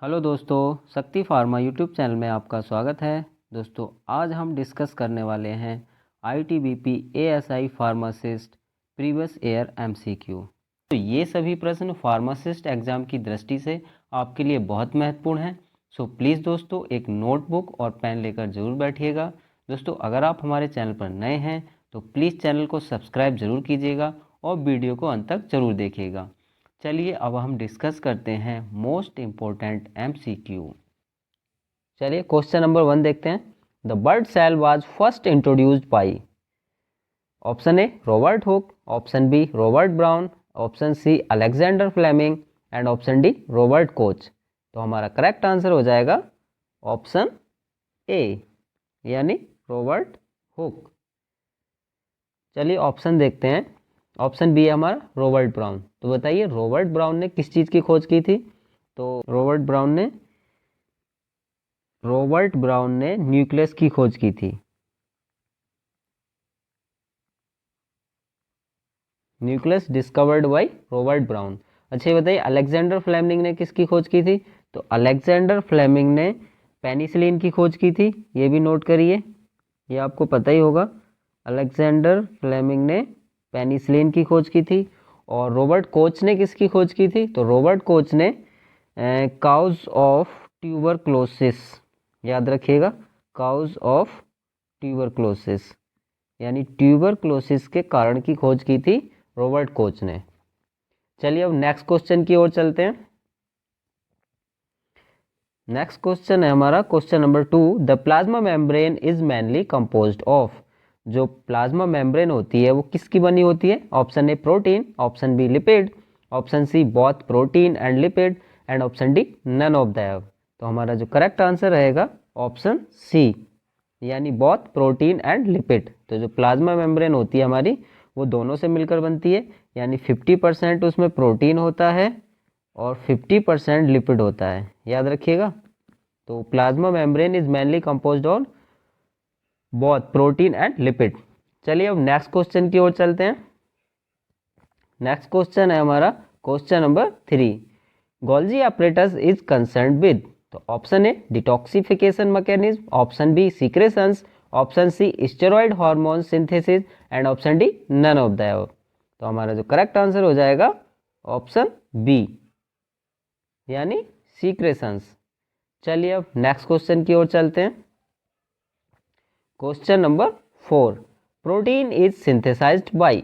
Hello दोस्तों, शक्ति pharma YouTube channel में आपका स्वागत है। दोस्तों, आज हम डिस्कस करने वाले हैं ITBP ASI pharmacist previous year MCQ. तो ये सभी प्रश्न फार्मासिस्ट एग्ज़ाम की दृष्टि से आपके लिए बहुत महत्वपूर्ण हैं। सो प्लीज़ दोस्तों, एक नोटबुक और पेन लेकर ज़रूर बैठिएगा। दोस्तों, अगर आप हमारे चैनल पर नए हैं तो प्लीज़ चैनल को सब्सक्राइब ज़रूर कीजिएगा और वीडियो को अंत तक ज़रूर देखिएगा। चलिए अब हम डिस्कस करते हैं मोस्ट इम्पोर्टेंट एमसीक्यू। चलिए क्वेश्चन नंबर 1 देखते हैं। The bird cell was first introduced by. Option A Robert Hooke, option B Robert Brown, option C Alexander Fleming and option D Robert Koch. तो हमारा करेक्ट आंसर हो जाएगा option A यानी Robert Hooke. चलिए option देखते हैं। Option B है हमारा रॉबर्ट ब्राउन। तो बताइए रॉबर्ट ब्राउन ने किस चीज़ की खोज की थी? तो रॉबर्ट ब्राउन ने न्यूक्लियस की खोज की थी। Nucleus discovered by Robert brown. अच्छा ये बताइए अलेक्जेंडर फ्लेमिंग ने किसकी खोज की थी? तो अलेक्जेंडर फ्लेमिंग ने पेनिसिलिन की खोज की थी। ये भी नोट करिए, ये आपको पता ही होगा। अलेक्जेंडर फ्लेमिंग ने पेनिसिलिन की खोज की थी। और रॉबर्ट कोच ने किसकी खोज की थी? तो रॉबर्ट कोच ने काउज ऑफ ट्यूबरक्लोसिस, याद रखिएगा, काउज ऑफ ट्यूबरक्लोसिस यानी ट्यूबरक्लोसिस के कारण की खोज की थी रॉबर्ट कोच ने। चलिए अब नेक्स्ट क्वेश्चन की ओर चलते हैं। नेक्स्ट क्वेश्चन है हमारा question number 2। The plasma membrane is mainly composed of. जो प्लाज्मा मेम्ब्रेन होती है वो किसकी बनी होती है? Option A protein, option B lipid, option C both protein and lipid and option D none of the above. तो हमारा जो करेक्ट आंसर रहेगा ऑप्शन सी यानी बोथ प्रोटीन एंड लिपिड। तो जो प्लाज्मा मेम्ब्रेन होती है हमारी वो दोनों से मिलकर बनती है, यानी 50% उसमें प्रोटीन होता है और 50% लिपिड होता है, याद रखिएगा। तो plasma membrane is mainly composed of both protein and lipid. चलिए अब नेक्स्ट क्वेश्चन की ओर चलते हैं। नेक्स्ट क्वेश्चन है हमारा question number 3। Golgi apparatus is concerned with. तो option A detoxification mechanism, option B secretions, option C steroid hormone synthesis and option D none of the above. तो हमारा जो करेक्ट आंसर हो जाएगा ऑप्शन बी यानी secretions. चलिए अब next question की ओर चलते हैं। Question number 4। Protein is synthesised by.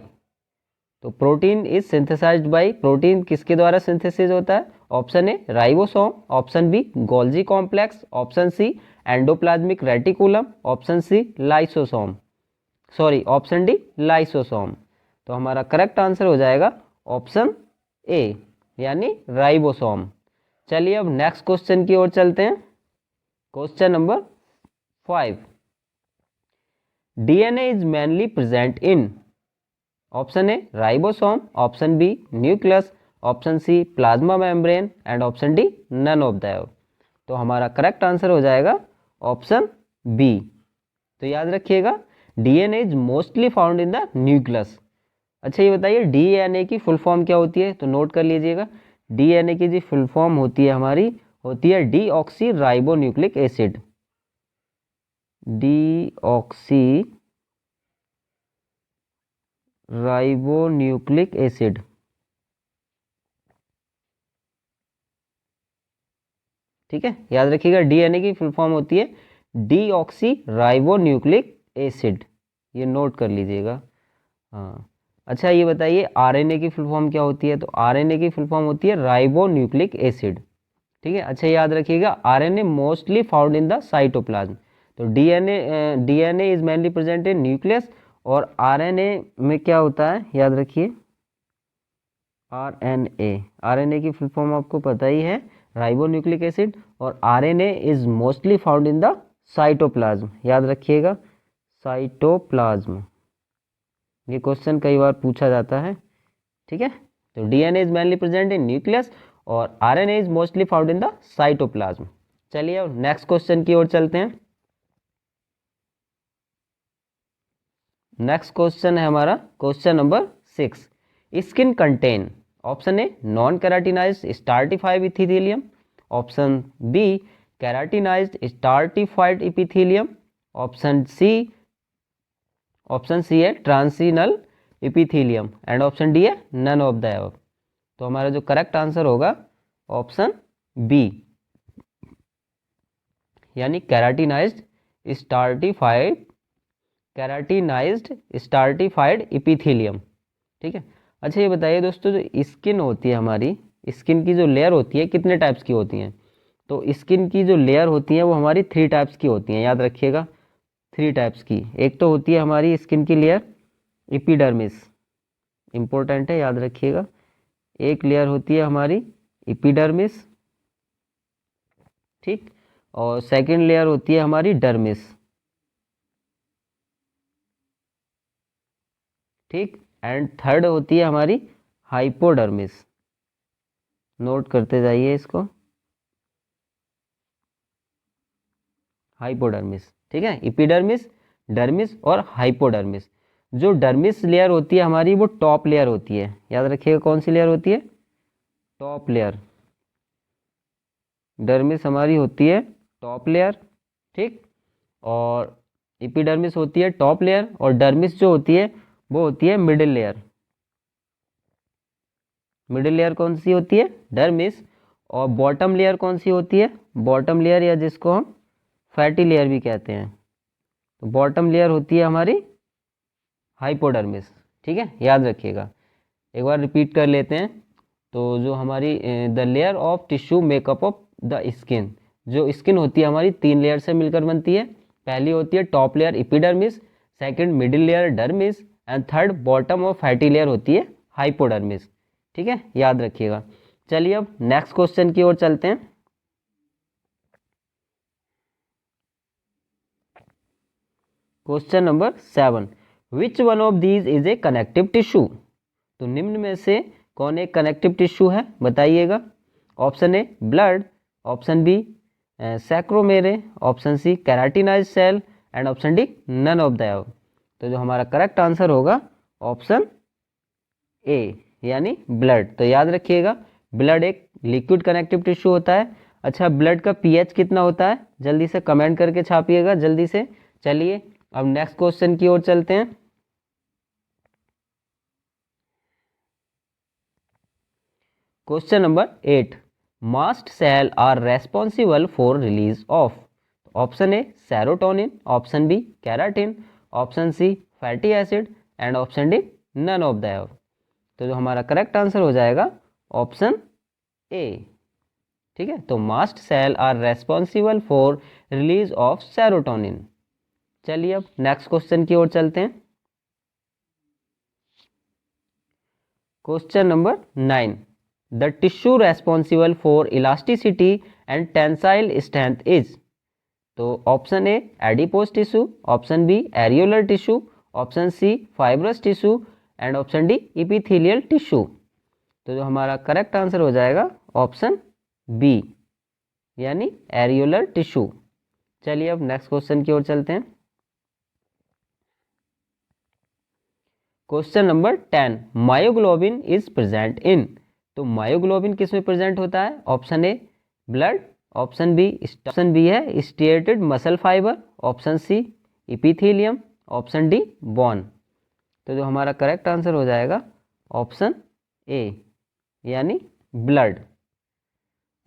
तो protein is synthesised by, protein किसके द्वारा सिंथेसिस होता है? Option A ribosome, option B Golgi complex, option C endoplasmic reticulum, option C lysosome, sorry option D lysosome. तो हमारा करेक्ट आंसर हो जाएगा option A यानी राइबोसोम। चलिए अब नेक्स्ट क्वेश्चन की ओर चलते हैं। Question number 5। DNA is mainly present in. Option A ribosome, option B nucleus, option C plasma membrane and option D none of the above. तो हमारा करेक्ट आंसर हो जाएगा ऑप्शन बी। तो याद रखिएगा DNA is mostly found in the nucleus. अच्छा ये बताइए डीएनए की फुल फॉर्म क्या होती है? तो नोट कर लीजिएगा, डीएनए की जो फुल फॉर्म होती है हमारी होती है deoxy ribo nucleic acid. Deoxy ribonucleic acid. ठीक है, याद रखिएगा डीएनए की फुल फॉर्म होती है डीऑक्सी राइबोन्यूक्लिक एसिड, ये नोट कर लीजिएगा। हाँ अच्छा ये बताइए आरएनए की फुल फॉर्म क्या होती है? तो आरएनए की फुल फॉर्म होती है राइबोन्यूक्लिक एसिड। ठीक है, अच्छा याद रखिएगा RNA mostly found in the cytoplasm. तो DNA is mainly present in nucleus और आरएनए में क्या होता है याद रखिए आरएनए की फुल फॉर्म आपको पता ही है राइबोन्यूक्लिक एसिड, और RNA is mostly found in the cytoplasm, याद रखिएगा साइटोप्लाज्म। ये क्वेश्चन कई बार पूछा जाता है। ठीक है, तो DNA is mainly present in nucleus और RNA is mostly found in the cytoplasm. चलिए अब नेक्स्ट क्वेश्चन की ओर चलते हैं। नेक्स्ट क्वेश्चन है हमारा question number 6। Skin contain, option A non keratinised stratified epithelium, option B keratinised stratified epithelium, option C है transitional epithelium and option D है नन ऑफ द अबव। तो हमारा जो करेक्ट आंसर होगा ऑप्शन बी, यानी keratinised stratified epithelium. ठीक है। अच्छा ये बताइए दोस्तों, जो स्किन होती है हमारी, स्किन की जो लेयर होती है कितने टाइप्स की होती हैं? तो स्किन की जो लेयर होती है वो हमारी 3 टाइप्स की होती हैं, याद रखिएगा 3 टाइप्स की। एक तो होती है हमारी स्किन की लेयर एपिडर्मिस, इंपॉर्टेंट है याद रखिएगा। एक लेयर होती है हमारी एपिडर्मिस, ठीक, और सेकंड लेयर होती है हमारी डर्मिस, ठीक, एंड थर्ड होती है हमारी हाइपोडर्मिस। नोट करते जाइए इसको, हाइपोडर्मिस। ठीक है, एपिडर्मिस, डर्मिस और हाइपोडर्मिस। जो डर्मिस लेयर होती है हमारी वो टॉप लेयर होती है, याद रखिएगा कौन सी लेयर होती है? Top layer. डर्मिस हमारी होती है टॉप लेयर, ठीक, और एपिडर्मिस होती है टॉप लेयर, और डर्मिस जो होती है वो होती है मिडिल लेयर। मिडिल लेयर कौन सी होती है? डर्मिस। और बॉटम लेयर कौन सी होती है? बॉटम लेयर, या जिसको हम फैटी लेयर भी कहते हैं। तो बॉटम लेयर होती है हमारी हाइपोडर्मिस। ठीक है, याद रखिएगा। एक बार रिपीट कर लेते हैं। तो जो हमारी the layer of tissue makeup of the skin, जो स्किन होती है हमारी 3 लेयर से मिलकर बनती है। पहली होती है top layer epidermis, second middle layer dermis, and third bottom और फैटी लेयर होती है हाइपोडर्मिस। ठीक है, याद रखिएगा। चलिए अब नेक्स्ट क्वेश्चन की ओर चलते हैं। Question number 7, which one of these is a connective tissue? तो निम्न में से कौन एक कनेक्टिव टिश्यू है, बताइएगा। Option A blood, option B sarcomere, option C keratinise cell, and option D none of the above. तो जो हमारा करेक्ट आंसर होगा ऑप्शन ए, यानी ब्लड। तो याद रखिएगा ब्लड एक लिक्विड कनेक्टिव टिश्यू होता है। अच्छा, ब्लड का पीएच कितना होता है? जल्दी से कमेंट करके छापिएगा जल्दी से। चलिए अब नेक्स्ट क्वेश्चन की ओर चलते हैं। Question number 8, mast cell are responsible for release of? Option A serotonin, option B keratin, option C fatty acid, and option D none of the above. तो जो हमारा करेक्ट आंसर हो जाएगा ऑप्शन ए। ठीक है, तो mast cell are responsible for release of serotonin. चलिए अब नेक्स्ट क्वेश्चन की ओर चलते हैं। Question number 9, the tissue responsible for elasticity and tensile strength is? तो option A adipose tissue, option B areolar tissue, option C fibrous tissue, and option D epithelial tissue. तो जो हमारा करेक्ट आंसर हो जाएगा ऑप्शन बी, यानी areolar tissue. चलिए अब next question की ओर चलते हैं। Question number 10, myoglobin is present in? तो मायोग्लोबिन किस में प्रेजेंट होता है? Option A blood, option B है striated muscle fibre, option C epithelium, option D bone. तो जो हमारा करेक्ट आंसर हो जाएगा ऑप्शन ए, यानी ब्लड।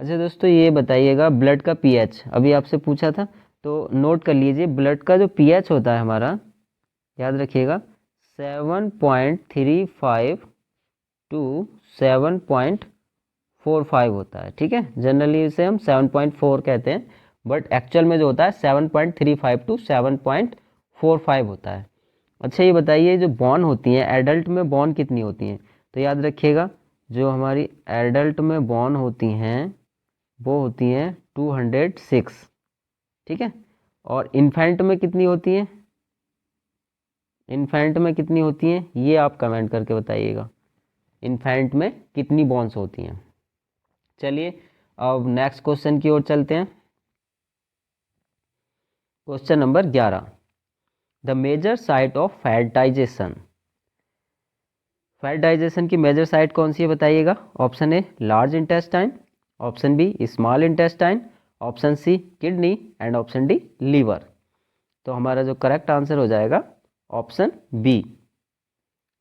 अच्छा दोस्तों ये बताइएगा ब्लड का पीएच अभी आपसे पूछा था, तो नोट कर लीजिए ब्लड का जो पीएच होता है हमारा, याद रखिएगा 7.35 टू 7.45 होता है। ठीक है, जनरली इसे हम 7.4 कहते हैं, बट एक्चुअल में जो होता है 7.35 टू 7.45 होता है। अच्छा ये बताइए जो बॉन होती हैं एडल्ट में, बॉन कितनी होती हैं? तो याद रखिएगा जो हमारी एडल्ट में बॉन होती हैं वो होती हैं 206। ठीक है, और इन्फेंट में कितनी होती हैं? इन्फेंट में कितनी होती हैं ये आप कमेंट करके बताइएगा, इन्फेंट में कितनी बॉन्स होती हैं। चलिए अब नेक्स्ट क्वेश्चन की ओर चलते हैं। Question number 11, the major site of fat digestion? Fat digestion की मेजर साइट कौन सी है बताइएगा। Option A large intestine, option B small intestine, option C kidney and option D liver. तो हमारा जो करेक्ट आंसर हो जाएगा ऑप्शन बी,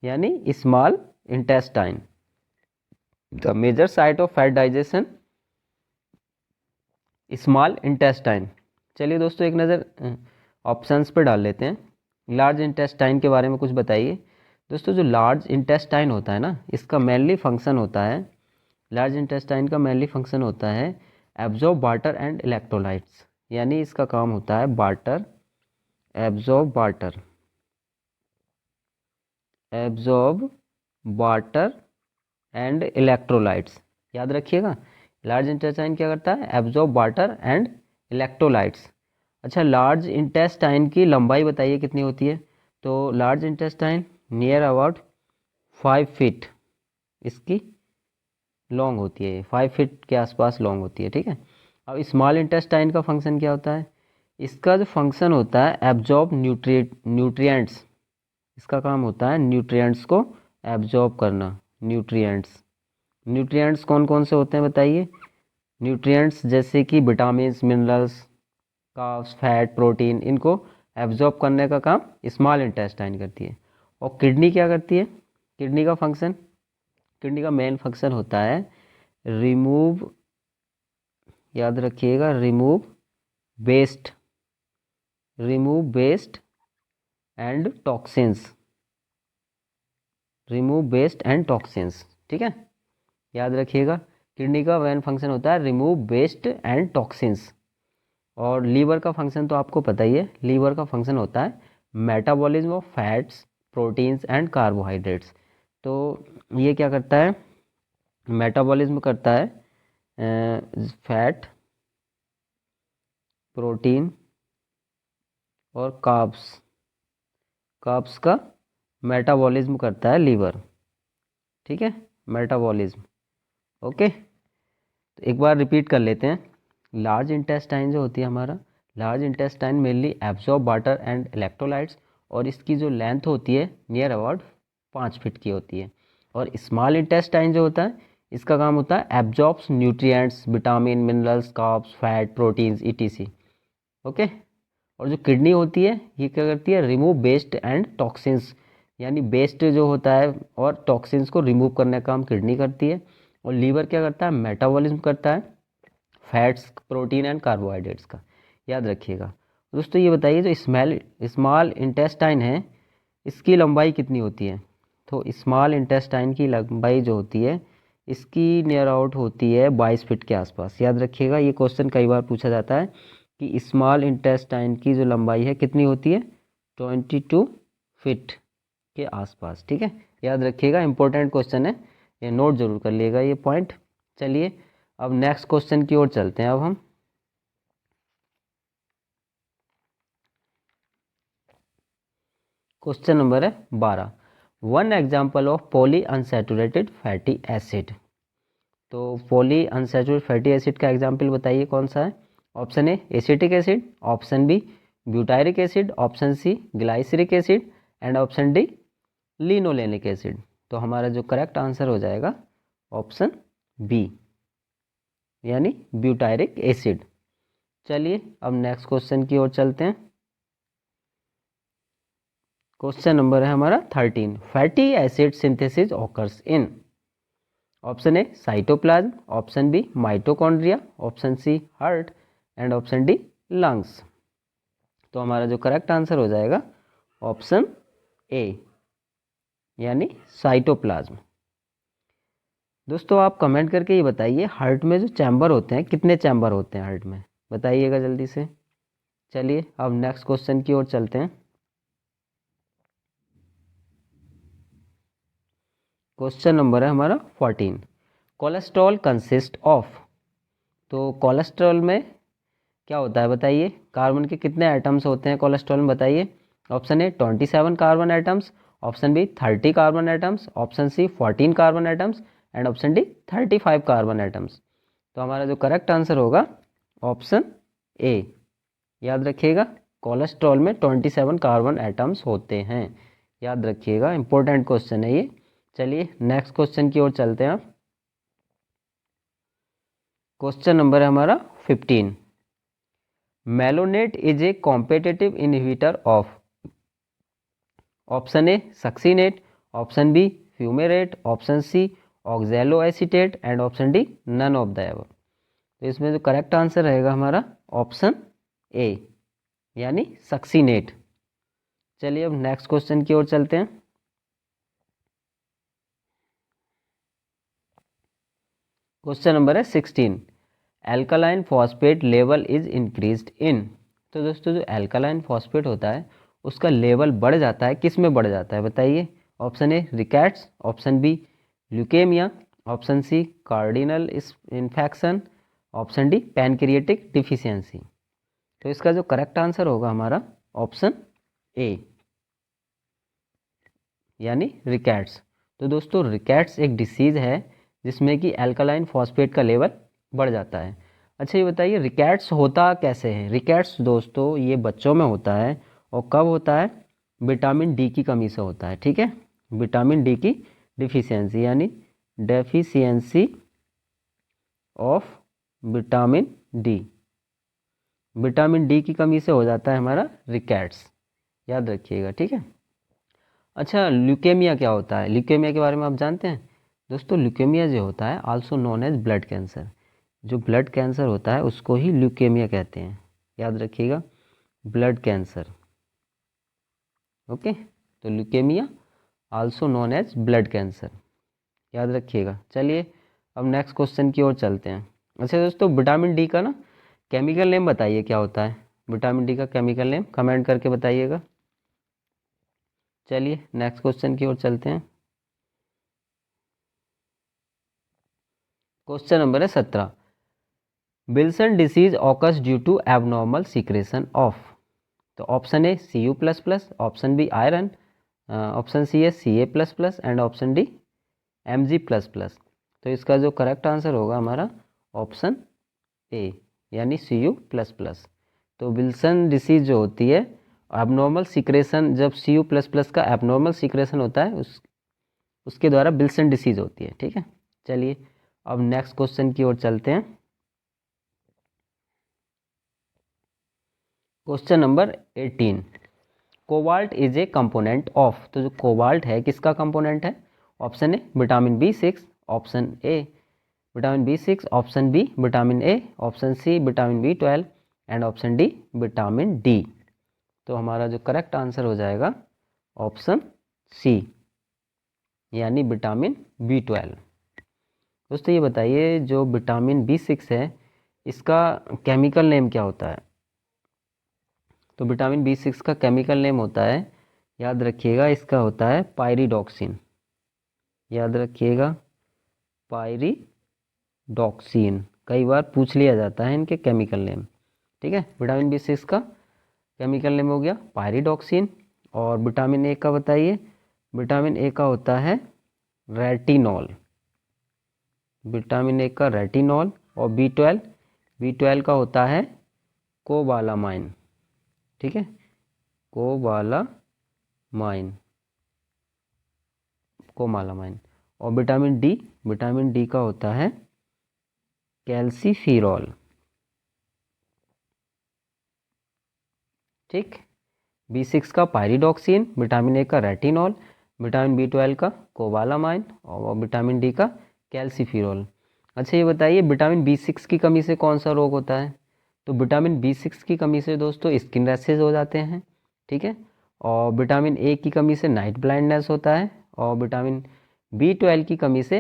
यानी small intestine. The major site of fat digestion small intestine. चलिए दोस्तों एक नज़र ऑप्शंस पे डाल लेते हैं। लार्ज इंटेस्टाइन के बारे में कुछ बताइए। दोस्तों जो लार्ज इंटेस्टाइन होता है ना, इसका मेनली फंक्शन होता है, लार्ज इंटेस्टाइन का मेनली फंक्शन होता है एब्जॉर्ब वाटर एंड इलेक्ट्रोलाइट्स, यानी इसका काम होता है water, absorb water, absorb water and electrolytes. याद रखिएगा, लार्ज इंटेस्टाइन क्या करता है, एब्जॉर्ब वाटर एंड इलेक्ट्रोलाइट्स। अच्छा, लार्ज इंटेस्टाइन की लंबाई बताइए कितनी होती है। तो large intestine near about 5 feet इसकी लॉन्ग होती है, 5 फीट के आसपास लॉन्ग होती है, ठीक है। अब स्मॉल इंटेस्टाइन का फंक्शन क्या होता है, इसका जो फंक्शन होता है एब्जॉर्ब न्यूट्रिएंट्स, इसका काम होता है न्यूट्रिएंट्स को एब्जॉर्ब करना। न्यूट्रिएंट्स, न्यूट्रिएंट्स कौन कौन से होते हैं बताइए। न्यूट्रिएंट्स जैसे कि vitamins, minerals, carbs, fat, protein, इनको एब्जॉर्ब करने का काम स्मॉल इंटेस्टाइन करती है। और किडनी क्या करती है, किडनी का फंक्शन, किडनी का मेन फंक्शन होता है रिमूव, याद रखिएगा, remove waste and toxins, remove waste and toxins, ठीक है। याद रखिएगा, किडनी का मेन फंक्शन होता है रिमूव वेस्ट एंड टॉक्सिन्स। और लीवर का फंक्शन तो आपको पता ही है, लीवर का फंक्शन होता है metabolism of fats, proteins and carbohydrates. तो ये क्या करता है, मेटाबॉलिज्म करता है फैट, प्रोटीन और कार्ब्स का मेटाबॉलिज्म करता है लीवर, ठीक है, मेटाबॉलिज्म। ओके, तो एक बार रिपीट कर लेते हैं। लार्ज इंटेस्टाइन जो होती है हमारा, large intestine mainly absorb water and electrolytes, और इसकी जो लेंथ होती है नियर अबाउट 5 फीट की होती है। और स्मॉल इंटेस्टाइन जो होता है, इसका काम होता है absorbs nutrients, vitamin, minerals, carbs, fat, proteins, etc. Okay, और जो किडनी होती है ये क्या करती है, रिमूव वेस्ट एंड टॉक्सिन्स, यानी वेस्ट जो होता है और टॉक्सिन्स को रिमूव करने का काम किडनी करती है। और लीवर क्या करता है, मेटाबॉलिज्म करता है फैट्स, प्रोटीन एंड कार्बोहाइड्रेट्स का। याद रखिएगा दोस्तों। ये बताइए जो स्मॉल इंटेस्टाइन है, इसकी लंबाई कितनी होती है। तो स्मॉल इंटेस्टाइन की लंबाई जो होती है, इसकी नियर आउट होती है 22 फीट के आसपास। याद रखिएगा, ये क्वेश्चन कई बार पूछा जाता है कि स्मॉल इंटेस्टाइन की जो लंबाई है कितनी होती है, 22 फीट के आसपास, ठीक है। याद रखिएगा, इंपॉर्टेंट क्वेश्चन है, ये नोट जरूर कर लिएगा ये पॉइंट। चलिए अब नेक्स्ट क्वेश्चन की ओर चलते हैं। अब हम क्वेश्चन नंबर है 12, one example of polyunsaturated fatty acid. तो पॉली अनसैचुरेटेड फैटी एसिड का एग्जाम्पल बताइए कौन सा है। Option A acetic acid, option B butyric acid, option C glyceric acid and option D linolenic acid. तो हमारा जो करेक्ट आंसर हो जाएगा ऑप्शन बी, यानी ब्यूटायरिक एसिड। चलिए अब नेक्स्ट क्वेश्चन की ओर चलते हैं। क्वेश्चन नंबर है हमारा 13, fatty acid synthesis occurs in. Option A cytoplasm, option B mitochondria, option C heart and option D lungs. तो हमारा जो करेक्ट आंसर हो जाएगा ऑप्शन ए, यानी साइटोप्लाज्म। दोस्तों आप कमेंट करके ये बताइए, हार्ट में जो चैम्बर होते हैं कितने चैम्बर होते हैं हार्ट में, बताइएगा जल्दी से। चलिए अब नेक्स्ट क्वेश्चन की ओर चलते हैं। क्वेश्चन नंबर है हमारा 14, कोलेस्ट्रॉल कंसिस्ट ऑफ। तो कोलेस्ट्रॉल में क्या होता है बताइए, कार्बन के कितने एटम्स होते हैं कोलेस्ट्रॉल में बताइए। Option A 27 carbon atoms, option B 30 carbon atoms, option C 14 carbon atoms and option D 35 carbon atoms. तो हमारा जो करेक्ट आंसर होगा ऑप्शन ए। याद रखिएगा, कोलेस्ट्रॉल में 27 कार्बन एटम्स होते हैं। याद रखिएगा, इंपॉर्टेंट क्वेश्चन है ये। चलिए नेक्स्ट क्वेश्चन की ओर चलते हैं आप। क्वेश्चन नंबर है हमारा 15। Malonate is a competitive inhibitor of, option A succinate, option B fumarate, option C oxaloacetate and option D none of the above. तो इसमें जो करेक्ट आंसर रहेगा हमारा ऑप्शन ए यानी सक्सीनेट। चलिए अब नेक्स्ट क्वेश्चन की ओर चलते हैं। क्वेश्चन नंबर है 16। Alkaline phosphate level is increased इन। तो दोस्तों जो एल्कालाइन फॉस्फेट होता है उसका लेवल बढ़ जाता है, किस में बढ़ जाता है बताइए। Option A rickets, option B leukaemia, option C cardinal infection, option D pancreatic deficiency. तो इसका जो करेक्ट आंसर होगा हमारा ऑप्शन ए यानी रिकेट्स। तो दोस्तों रिकेट्स एक डिसीज़ है जिसमें कि एल्कालाइन फॉस्फेट का लेवल बढ़ जाता है। अच्छा ये बताइए रिकेट्स होता कैसे है। रिकेट्स दोस्तों ये बच्चों में होता है और कब होता है, विटामिन डी की कमी से होता है। ठीक है, विटामिन डी की डिफिशियंसी यानी deficiency of vitamin D, vitamin D की कमी से हो जाता है हमारा रिकेट्स, याद रखिएगा। ठीक है। अच्छा ल्यूकेमिया क्या होता है, ल्यूकेमिया के बारे में आप जानते हैं दोस्तों। ल्यूकेमिया जो होता है also known as blood cancer, जो ब्लड कैंसर होता है उसको ही ल्यूकेमिया कहते हैं, याद रखिएगा ब्लड कैंसर। ओके, तो leukaemia also known as blood cancer, याद रखिएगा। चलिए अब नेक्स्ट क्वेश्चन की ओर चलते हैं। अच्छा दोस्तों विटामिन डी का ना केमिकल नेम बताइए क्या होता है, विटामिन डी का केमिकल नेम कमेंट करके बताइएगा। चलिए नेक्स्ट क्वेश्चन की ओर चलते हैं। क्वेश्चन नंबर है 17। Wilson disease occurs due to abnormal secretion of. तो option A Cu++, option B iron, option C है Ca++ and option D Mg++। तो इसका जो करेक्ट आंसर होगा हमारा ऑप्शन ए यानी Cu++। तो विल्सन डिसीज जो होती है एबनॉर्मल सीक्रेशन, जब Cu++ का एबनॉर्मल सीक्रेशन होता है उसके द्वारा विल्सन डिसीज होती है। ठीक है, चलिए अब नेक्स्ट क्वेश्चन की ओर चलते हैं। Question number 18। Cobalt is a component of. तो जो कोबाल्ट है किसका कंपोनेंट है। Option A vitamin B6, option A vitamin B6, option B vitamin A, option C vitamin B12 and option D vitamin D. तो हमारा जो करेक्ट आंसर हो जाएगा ऑप्शन सी यानी विटामिन B12। दोस्तों ये बताइए जो विटामिन B6 है इसका केमिकल नेम क्या होता है। तो विटामिन B6 का केमिकल नेम होता है, याद रखिएगा इसका होता है पायरिडॉक्सिन, याद रखिएगा पायरिडॉक्सिन। कई बार पूछ लिया जाता है इनके केमिकल नेम। ठीक है, विटामिन B6 का केमिकल नेम हो गया पायरिडॉक्सिन। और विटामिन ए का बताइए, विटामिन ए का होता है रेटिनॉल, विटामिन ए का रेटिनॉल। और B12 का होता है कोबालामाइन। ठीक है, कोबालामाइन। और विटामिन डी का होता है कैल्सीफिरॉल। ठीक, B6 का पायरिडॉक्सिन, विटामिन ए का रेटिनॉल, विटामिन B12 का कोबालामाइन और विटामिन डी का कैल्सीफिरॉल। अच्छा ये बताइए विटामिन B6 की कमी से कौन सा रोग होता है। तो विटामिन B6 की कमी से दोस्तों स्किन रैशेज हो जाते हैं। ठीक है, और विटामिन ए की कमी से नाइट ब्लाइंडनेस होता है, और विटामिन B12 की कमी से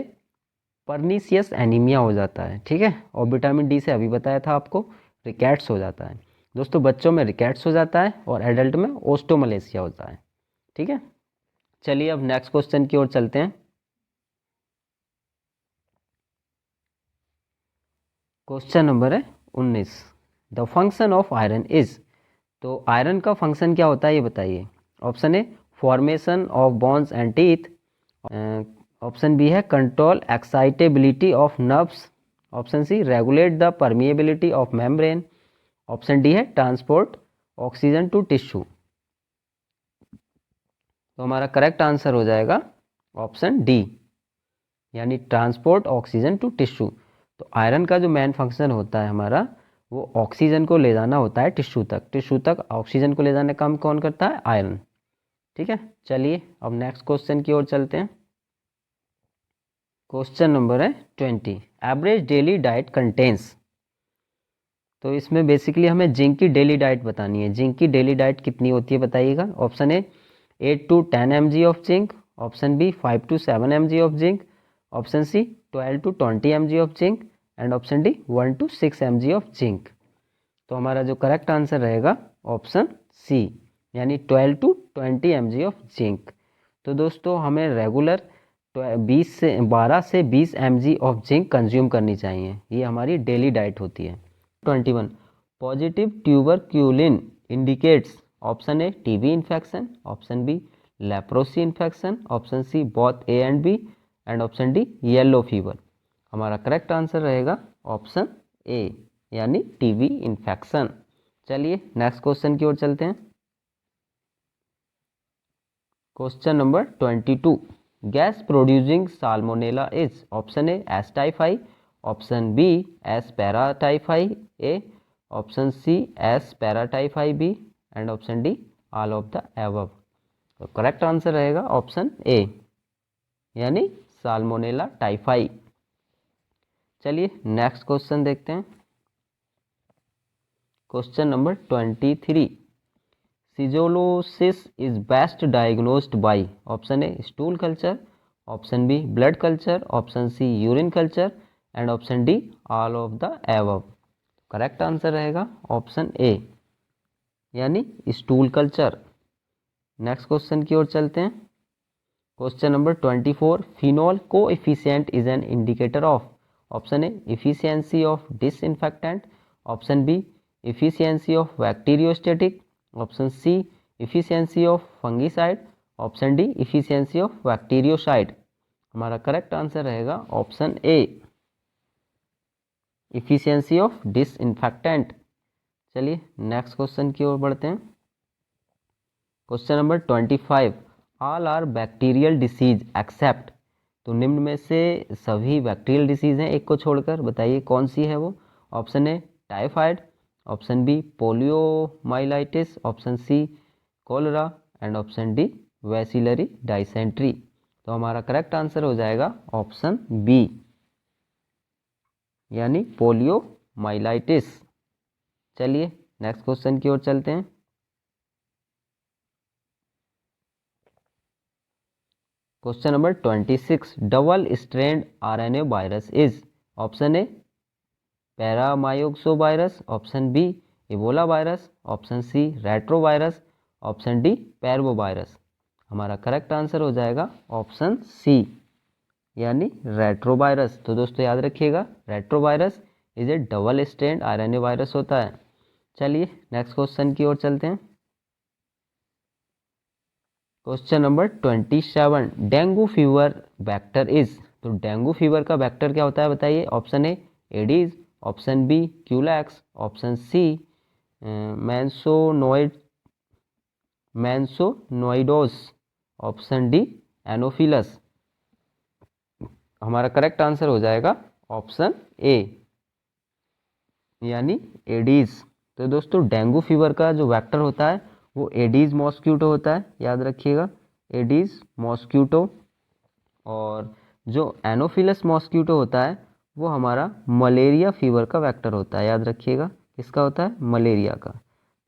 परनीसियस एनीमिया हो जाता है। ठीक है, और विटामिन डी से अभी बताया था आपको रिकेट्स हो जाता है। दोस्तों बच्चों में रिकेट्स हो जाता है और एडल्ट में ओस्टोमलेशिया होता है। ठीक है, चलिए अब नेक्स्ट क्वेश्चन की ओर चलते हैं। क्वेश्चन नंबर है 19। The function of iron is. तो आयरन का फंक्शन क्या होता है ये बताइए। Option A formation of bones and teeth, option B है control excitability of nerves, option C regulate the permeability of membrane, option D है ट्रांसपोर्ट ऑक्सीजन टू टिश्यू। तो हमारा करेक्ट आंसर हो जाएगा ऑप्शन डी यानी ट्रांसपोर्ट ऑक्सीजन टू टिश्यू। तो तो iron का जो मेन फंक्शन होता है हमारा, वो ऑक्सीजन को ले जाना होता है टिश्यू तक। टिश्यू तक ऑक्सीजन को ले जाने का काम कौन करता है? आयरन। ठीक है, चलिए अब नेक्स्ट क्वेश्चन की ओर चलते हैं। क्वेश्चन नंबर है 20, एवरेज डेली डाइट कंटेंस। तो इसमें बेसिकली हमें जिंक की डेली डाइट बतानी है। जिंक की डेली डाइट कितनी होती है बताइएगा। Option A 8 to 10 mg of zinc, option B 5 to 7 mg of zinc, option C 12 to 20 mg of zinc, and option D 1 to 6 mg of zinc. तो हमारा जो करेक्ट आंसर रहेगा ऑप्शन सी, यानी 12 to 20 mg of zinc. तो दोस्तों हमें regular 12 से 20 mg of zinc consume करनी चाहिए। ये हमारी डेली डाइट होती है। 21, positive tuberculin indicates. Option A TB infection, option B leprosy infection, option C both A and B, and option D yellow fever. हमारा करेक्ट आंसर रहेगा option A, यानी TB infection. चलिए नेक्स्ट क्वेश्चन की ओर चलते हैं। Question number 22, gas producing Salmonella is. Option A S typhi, option B S paratyphi A, option C S paratyphi B, and option D all of the above. तो correct answer रहेगा option A, यानी Salmonella typhi. चलिए next question देखते हैं। Question number 23, shigellosis is best diagnosed by. Option A stool culture, option B blood culture, option C urine culture, and option D all of the above. Correct answer रहेगा option A, यानी stool culture. Next question की ओर चलते हैं। Question number 24, phenol coefficient is an indicator of. Option A efficiency of disinfectant, option B efficiency of bacteriostatic, option C efficiency of fungicide, option D efficiency of bactericide. हमारा correct answer रहेगा option A, efficiency of disinfectant. चलिए next question की ओर बढ़ते हैं। Question number 25, all are bacterial disease except. तो निम्न में से सभी बैक्टीरियल डिसीज हैं एक को छोड़कर, बताइए कौन सी है वो। Option A typhoid, option B poliomyelitis, option C cholera, and option D bacillary dysentery. तो हमारा करेक्ट आंसर हो जाएगा ऑप्शन बी, यानी पोलियोमाइलाइटिस। चलिए नेक्स्ट क्वेश्चन की ओर चलते हैं। Question number 26, double strand RNA virus is. Option A paramyxo virus, option B Ebola virus, option C retro virus, option D parvo virus. हमारा करेक्ट आंसर हो जाएगा ऑप्शन सी, यानी रेट्रो वायरस। तो दोस्तों याद रखिएगा, retro virus is a double strand RNA virus होता है। चलिए नेक्स्ट क्वेश्चन की ओर चलते हैं। Question number 27, dengue fever vector is. तो डेंगू फीवर का वेक्टर क्या होता है बताइए। Option A Aedes, option B Culex, option C Mansonioides, option D Anopheles. हमारा करेक्ट आंसर हो जाएगा ऑप्शन ए, यानी एडीज। तो दोस्तों डेंगू फीवर का जो वेक्टर होता है वो एडीज मॉस्क्यूटो होता है, याद रखिएगा, एडीज मॉस्क्यूटो। और जो एनोफिलस मॉस्क्यूटो होता है वो हमारा मलेरिया फीवर का वेक्टर होता है, याद रखिएगा, किसका होता है, मलेरिया का।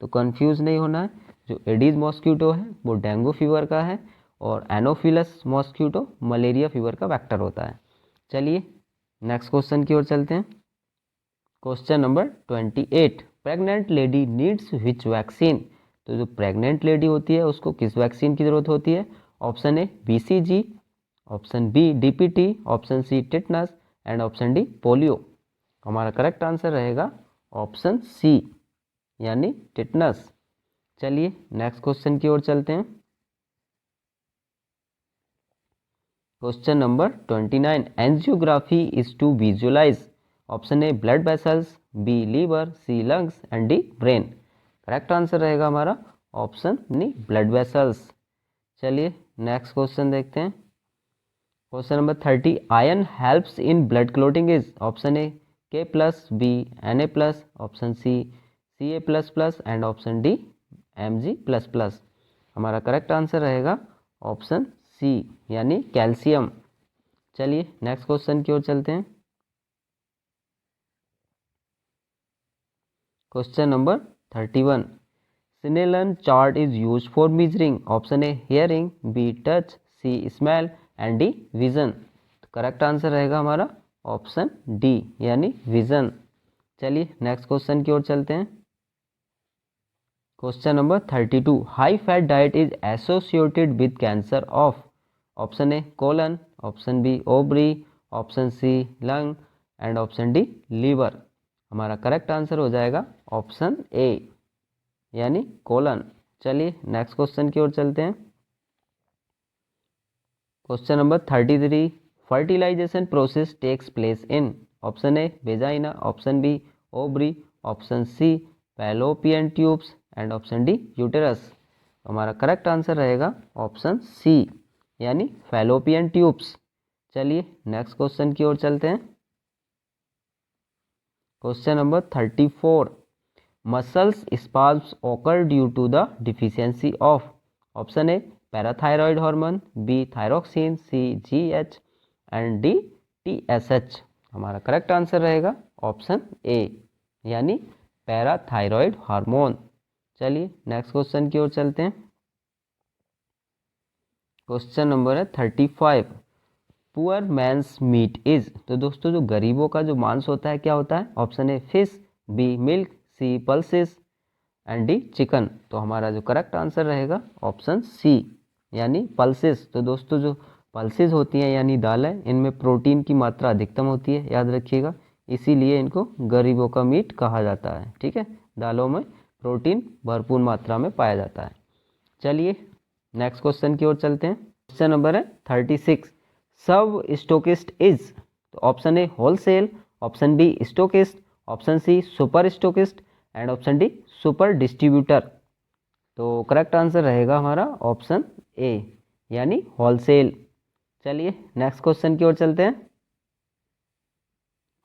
तो कंफ्यूज नहीं होना है, जो एडीज मॉस्क्यूटो है वो डेंगू फीवर का है, और एनोफिलस मॉस्क्यूटो मलेरिया फीवर का वेक्टर होता है। चलिए नेक्स्ट क्वेश्चन की ओर चलते हैं। Question number 28, pregnant lady needs विच वैक्सीन। तो जो प्रेग्नेंट लेडी होती है उसको किस वैक्सीन की ज़रूरत होती है। Option A BCG, option B DPT, option C tetanus, and option D polio. हमारा करेक्ट आंसर रहेगा ऑप्शन सी, यानी टिटनस। चलिए नेक्स्ट क्वेश्चन की ओर चलते हैं। Question number 29, angiography is to visualise. Option A blood vessels, B liver, C lungs, and D brain. Correct answer रहेगा हमारा ऑप्शन डी ब्लड वेसल्स। चलिए नेक्स्ट क्वेश्चन देखते हैं। Question number 30, iron helps in blood clotting is. Option A K+, B Na+, option C Ca++ and option D Mg++। हमारा correct answer रहेगा option C यानी calcium. चलिए next question की ओर चलते हैं। Question number 31, Snellen chart is used for measuring option A hearing, B touch, C smell and D vision. Correct answer रहेगा हमारा ऑप्शन डी यानी विजन। चलिए नेक्स्ट क्वेश्चन की ओर चलते हैं। Question number 32, high fat diet is associated with cancer of option A colon, option B ovary, option C lung and option D liver. हमारा correct answer हो जाएगा ऑप्शन ए यानी कोलन। चलिए नेक्स्ट क्वेश्चन की ओर चलते हैं। Question number 33, fertilisation process takes place in option A vagina, option B ovary, option C fallopian tubes and option D uterus. हमारा करेक्ट आंसर रहेगा ऑप्शन सी यानी फैलोपियन ट्यूब्स। चलिए नेक्स्ट क्वेश्चन की ओर चलते हैं। Question number 34, muscles spasms occur due to the deficiency of option A parathyroid hormone, B thyroxine, C GH and D TSH. हमारा correct answer रहेगा option A यानी parathyroid hormone. चलिए next question की ओर चलते हैं। क्वेश्चन नंबर है 35, poor men's meet is. तो दोस्तों जो गरीबों का जो मांस होता है क्या होता है? Option A fish, B milk, C pulses and D chicken. तो हमारा जो करेक्ट आंसर रहेगा ऑप्शन सी यानी पल्सेस। तो दोस्तों जो पल्सेस होती हैं यानी दालें, इनमें प्रोटीन की मात्रा अधिकतम होती है, याद रखिएगा, इसीलिए इनको गरीबों का मीट कहा जाता है। ठीक है, दालों में प्रोटीन भरपूर मात्रा में पाया जाता है। चलिए नेक्स्ट क्वेश्चन की ओर चलते हैं। क्वेश्चन नंबर है 36, सब स्टोकिस्ट इज। तो option A wholesale, option B stockist, option C super stockist and option D super distributor. तो करेक्ट आंसर रहेगा हमारा ऑप्शन ए यानी होलसेल। चलिए नेक्स्ट क्वेश्चन की ओर चलते हैं।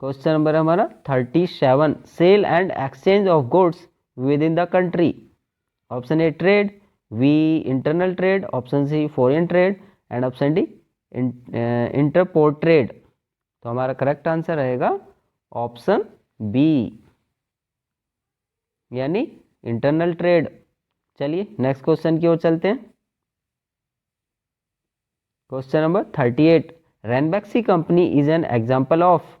क्वेश्चन नंबर है हमारा 37, sale and exchange of goods within the country. Option A trade, B internal trade, option C foreign trade and option D interport trade. तो हमारा करेक्ट आंसर रहेगा ऑप्शन बी यानी इंटरनल ट्रेड। चलिए next question की ओर चलते हैं। Question number 38, Ranbaxy company is an example of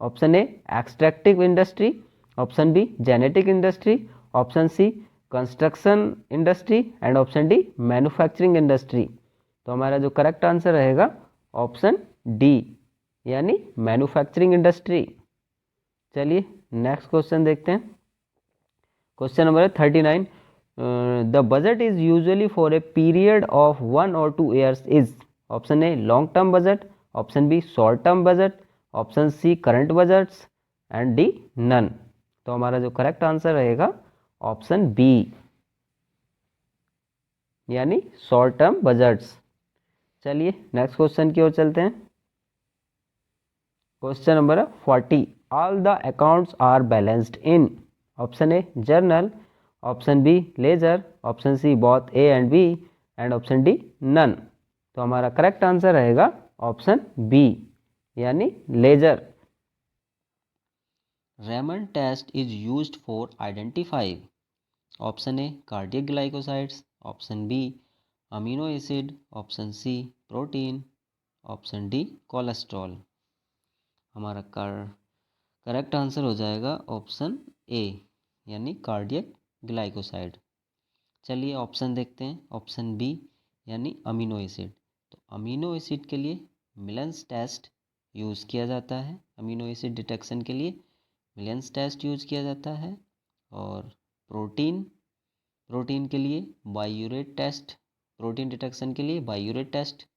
option A extractive industry, option B genetic industry, option C construction industry and option D manufacturing industry. तो हमारा जो करेक्ट आंसर रहेगा ऑप्शन डी यानी मैन्युफैक्चरिंग इंडस्ट्री। चलिए नेक्स्ट क्वेश्चन देखते हैं। Question number 39, the budget is usually for a period of 1 or 2 years is option A long term budget, option B short term budget, option C current budgets and D none. तो हमारा जो correct answer रहेगा option B यानी short term budgets. चलिए next question की ओर चलते हैं। Question number 40, all the accounts are balanced in option A journal, option B ledger, option C both A and B and option D none. तो हमारा correct answer रहेगा option B यानी ledger. Raymond test is used for identify option A cardiac glycosides, option B amino acid, option C protein, option D cholesterol. हमारा correct answer हो जाएगा option A यानी cardiac glycoside. चलिए option देखते हैं। Option B यानी amino acid. तो amino acid के लिए मिलन्स टेस्ट यूज़ किया जाता है। अमीनो एसिड डिटेक्शन के लिए मिलन्स टेस्ट यूज़ किया जाता है। और प्रोटीन के लिए बायूरेट टेस्ट, प्रोटीन डिटेक्शन के लिए बायूरेट टेस्ट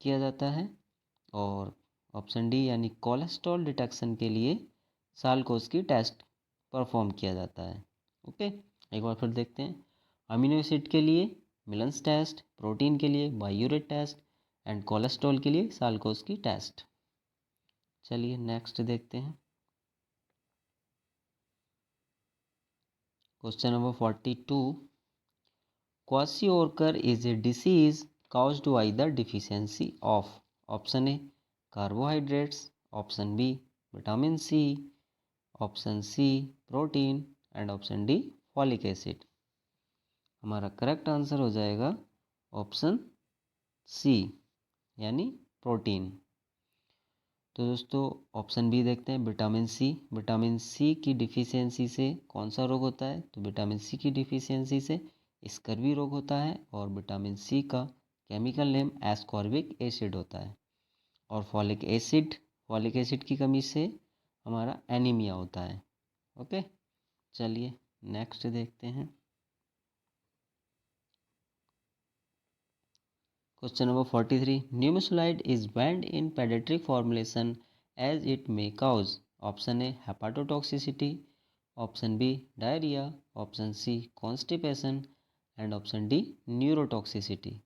किया जाता है। और ऑप्शन डी यानी कोलेस्ट्रॉल डिटेक्शन के लिए साल्कोस्की टेस्ट परफॉर्म किया जाता है। ओके, एक बार फिर देखते हैं। अमीनो एसिड के लिए मिलन्स टेस्ट, प्रोटीन के लिए बायूरेट टेस्ट एंड कोलेस्ट्रॉल के लिए साल्कोस्की टेस्ट। चलिए नेक्स्ट देखते हैं। Question number 42, kwashiorkor is a disease caused by the deficiency of option A carbohydrates, option B vitamin C, option C protein and option D folic acid. हमारा correct answer हो जाएगा option C यानी protein. तो दोस्तों option B देखते हैं, vitamin C. Vitamin C की deficiency से कौन सा रोग होता है? तो विटामिन सी की डिफिशियंसी से स्कर्वी रोग होता है और विटामिन सी का केमिकल नेम एस्कॉर्बिक एसिड होता है। और फॉलिक एसिड की कमी से हमारा एनीमिया होता है। ओके, चलिए नेक्स्ट देखते हैं। Question number 43, nimesulide is banned in paediatric formulation as it may cause. Option A hepatotoxicity, option B diarrhoea, option C constipation and option D neurotoxicity.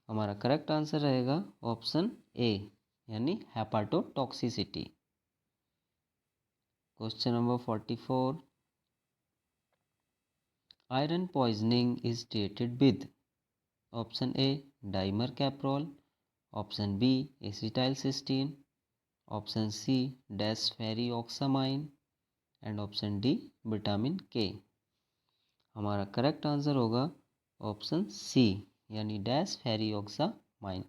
हमारा करेक्ट आंसर रहेगा ऑप्शन ए यानी hepatotoxicity. Question number 44, iron poisoning is treated with. Option A dimercaprol, option B acetylcysteine, option C desferrioxamine and option D vitamin K. हमारा correct answer होगा option C यानी desferrioxamine.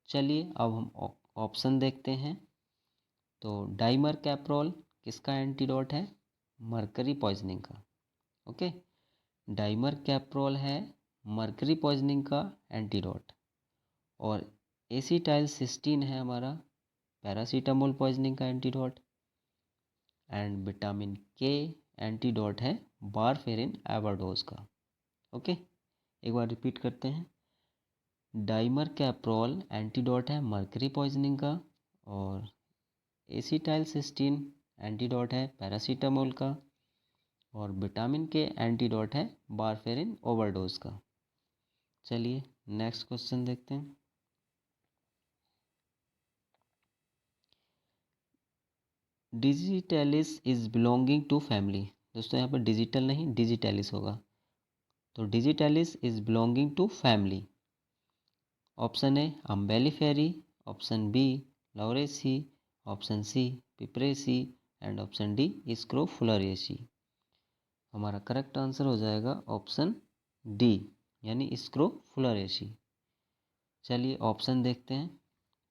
चलिए अब हम option देखते हैं। तो डाइमर कैप्रोल किसका एंटीडोट है? मर्करी पॉइजनिंग का। ओके, डाइमर कैप्रोल है मर्करी पॉइजनिंग का एंटीडोट। और एसिटाइलसिस्टीन है हमारा पैरासीटामोल पॉइजनिंग का एंटीडोट। एंड विटामिन के एंटीडोट है वारफेरिन एवरडोज का। ओके, एक बार रिपीट करते हैं। डाइमर कैप्रोल एंटीडोट है मर्करी पॉइजनिंग का और एसिटाइलसिस्टीन एंटीडोट है पैरासीटामोल का और विटामिन के एंटीडोट है वारफेरिन ओवरडोज का। चलिए नेक्स्ट क्वेश्चन देखते हैं। Digitalis is belonging to family. दोस्तों यहाँ पर डिजिटल नहीं डिजिटैलिस होगा। तो digitalis is belonging to family. Option A umbelliferae, option B lauraceae, option C piperaceae and option D scrophulariaceae. हमारा करेक्ट आंसर हो जाएगा ऑप्शन डी यानी स्क्रोफुलरिएसी। चलिए ऑप्शन देखते हैं।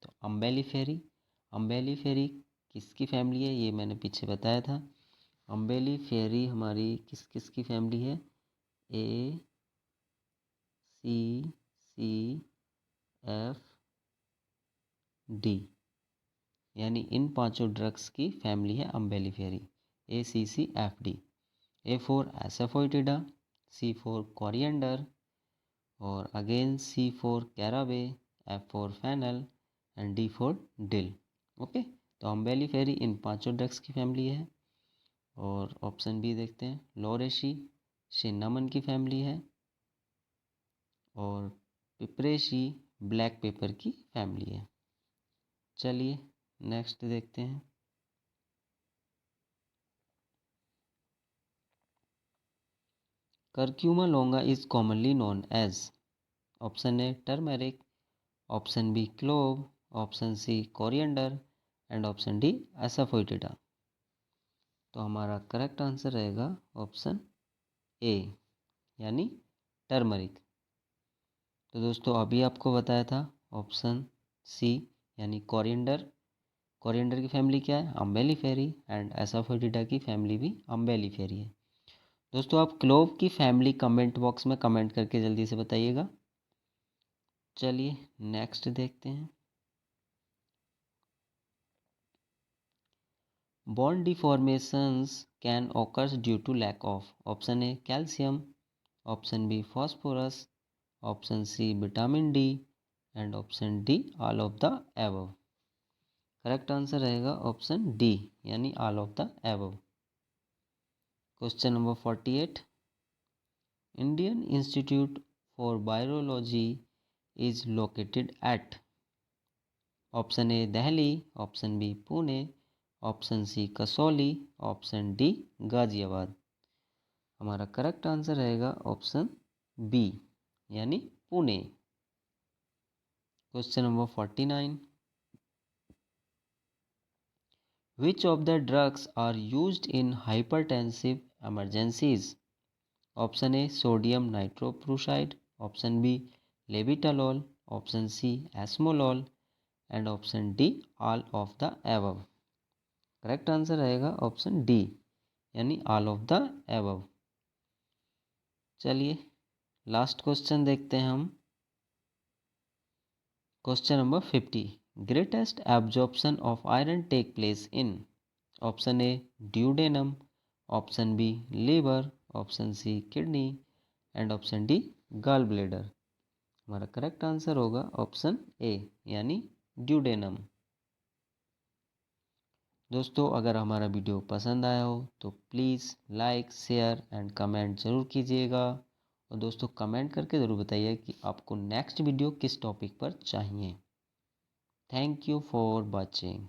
तो अम्बेलिफेरी किसकी फैमिली है? ये मैंने पीछे बताया था। अम्बेलिफेरी हमारी किस किस की फैमिली है? ए सी एफ डी यानी इन पांचों ड्रग्स की फैमिली है umbelliferae. ACCFD। A for asafoetida, C for coriander और again C for caraway, F for fennel and D for dill. Okay, तो अम्बेलिफेरी इन पांचों ड्रग्स की फैमिली है। और ऑप्शन बी देखते हैं, लॉरेशी सिन्नामन की फैमिली है और पिप्रेशी ब्लैक पेपर की फैमिली है। चलिए नेक्स्ट देखते हैं। Curcuma longa is commonly known as. Option A turmeric, option B clove, option C coriander and option D asafoetida. तो हमारा करेक्ट आंसर रहेगा ऑप्शन ए यानी टर्मरिक। तो दोस्तों अभी आपको बताया था ऑप्शन सी यानी कोरिएंडर। कोरिएंडर की फैमिली क्या है? अम्बेलिफेरी एंड एसाफोइटिडा की फैमिली भी अम्बेलिफेरी है। दोस्तों आप क्लोव की फैमिली कमेंट बॉक्स में कमेंट करके जल्दी से बताइएगा। चलिए नेक्स्ट देखते हैं। Bone deformations can occurs due to lack of. Option A calcium, option B phosphorus, option C vitamin D and option D all of the above. Correct answer रहेगा option D यानी all of the above. Question number 48, Indian institute for virology is located at. Option A Delhi, option B Pune, option C Kasauli, option D Ghaziabad. हमारा correct answer रहेगा option B यानी Pune. Question number 49, which of the drugs are used in hypertensive emergencies? Option A sodium nitrochloride, option B labetalol, option C esmolol and option D all of the above. Correct answer रहेगा option D यानी all of the above. चलिए last question देखते हैं हम। Question number 50, greatest absorption of iron take place in? Option A duodenum, option B liver, option C kidney and option D gall bladder. हमारा correct answer होगा option A यानी duodenum. दोस्तों अगर हमारा वीडियो पसंद आया हो तो please like share and comment ज़रूर कीजिएगा। और दोस्तों कमेंट करके ज़रूर बताइए कि आपको नेक्स्ट वीडियो किस टॉपिक पर चाहिए। Thank you for watching.